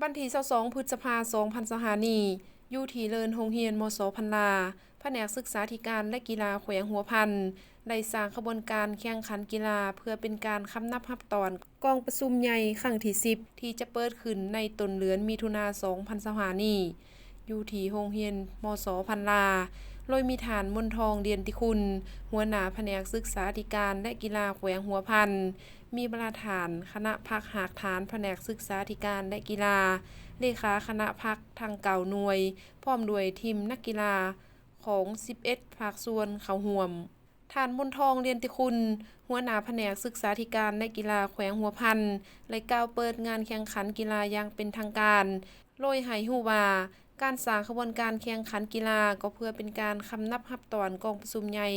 วันที่22พฤษภาคม2025นี้อยู่ที่เลินโรงเรียนมศพันลาแผนกศึกษาธิการและกีฬาแขวงหัวพันได้สร้างขบวนการแข่งขันกีฬาเพื่อเป็นการคำนับรับตอนกองประชุมใหญ่ครั้งที่10ที่จะเปิดขึ้นในต้นเดือนมิถุนายน2025นี้อยู่ที่โรงเรียนมศพันลาโดยมีฐานมนทองเดียนติคุณหัวหน้าแผนกศึกษาธิการและกีฬาแขวงหัวพันมีบรรฐานคณะพักหากฐานแผนกศึกษาธิการและกีฬาเลขาคณะพักทางเก่าหน่วยพร้อมด้วยทีมนักกีฬาของ11ภาคส่วนเข้าร่วมฐานมนทองเรียนติคุณหัวหน้าแผนกศึกษาธิการและกีฬาแขวงหัวพันและกล่าวเปิดงานแข่งขันกีฬาอย่างเป็นทางการโดยให้รู้ว่าการสร้างขบวนการแข่งขันกีฬาก็เพื่อเป็นการคำนับรับตอนกองประชุมใหญ่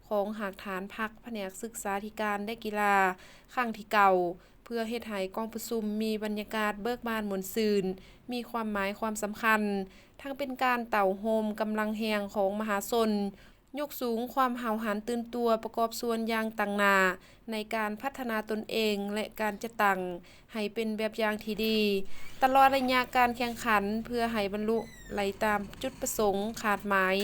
ของหากฐานพักแผนกศึกษาธิการและกีฬาครั้งที่เก่าเพื่อเฮ็ดให้กองประชุมมีบรรยากาศเบิกบานม่วนซื่นมีความหมายความสำคัญทั้งเป็นการเต่าโฮมกำลังแห่งของมหาชนยกสูงความหาวหาญตื่นตัวประกอบส่วนอย่างต่างหน้าในการพัฒนาตนเองและการจะตั้งให้เป็นแบบอย่างที่ดีตลอดระยะการแข่งขันเพื่อให้บรรลุไหลตามจุดประสงค์ขาดหมาย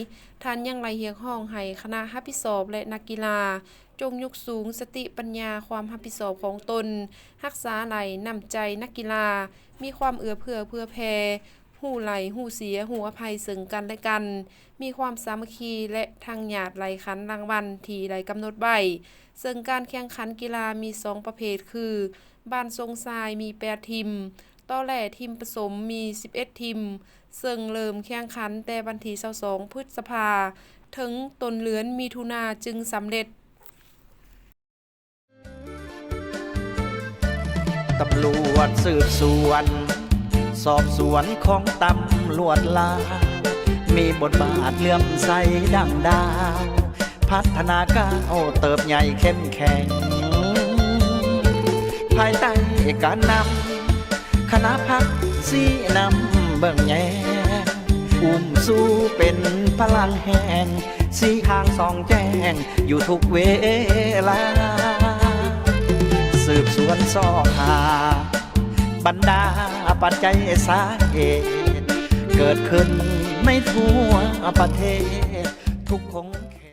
ท่านยังไหลเรียกร้องให้คณะรับผิดชอบและนักกีฬาจงยกสูงสติปัญญาความรับผิดชอบของตนรักษาไหลน้ำใจนักกีฬามีความเอื้อเฟื้อแผ่ฮู้ไหลฮู้เสียฮู้อภัยซึ่งกันและกันมีความสามัคคีและทางญาติไหลขันรางวัลที่ได้กำหนดไว้ซึ่งการแข่งขันกีฬามี2ประเภทคือบ้านทรงทรายมี8ทีมต่อแหล่ทีมผสมมี11ทีมซึ่งเริ่มแข่งขันแต่วันที่22พฤษภาถึงต้นเดือนมิถุนายนจึงสำเร็จตำรวจสืบสวนสอบสวนของตำรวจลาวมีบทบาทเลื่อมใสดังดาวพัฒนาก้าวเติบใหญ่เข้มแข็งภายใต้การนำคณะพักสีนำเบิ่งแยงอุ้มสู้เป็นพลังแห่งสีทางสองแจ้งอยู่ทุกเวลาสืบสวนสอบหาบรรดาปัจจัยสาเหตุเกิดขึ้นไม่ทั่วประเทศทุกคง